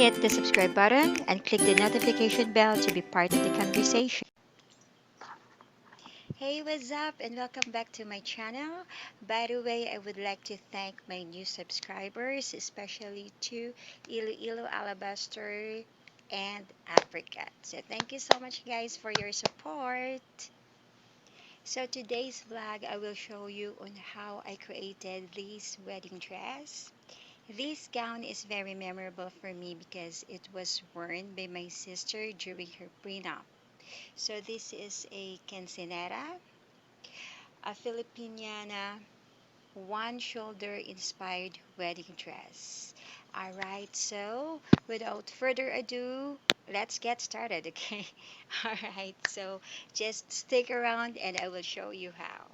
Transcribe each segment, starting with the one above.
hit the subscribe button and click the notification bell to be part of the conversation. Hey, what's up, and welcome back to my channel. By the way, I would like to thank my new subscribers, especially to Iloilo, Alabaster, and Africa. So, thank you so much, guys, for your support. So, today's vlog, I will show you on how I created this wedding dress. This gown is very memorable for me because it was worn by my sister during her prenup. So, this is a quinceanera, a Filipiniana, one shoulder inspired wedding dress. Alright, so without further ado, let's get started, okay? Alright, so just stick around and I will show you how.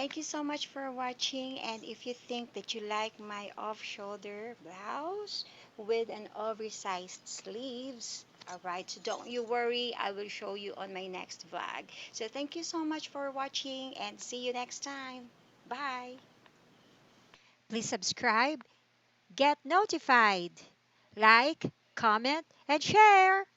Thank you so much for watching. And if you think that you like my off-shoulder blouse with an oversized sleeves, alright, so don't you worry. I will show you on my next vlog. So thank you so much for watching and see you next time. Bye. Please subscribe, get notified, like, comment, and share.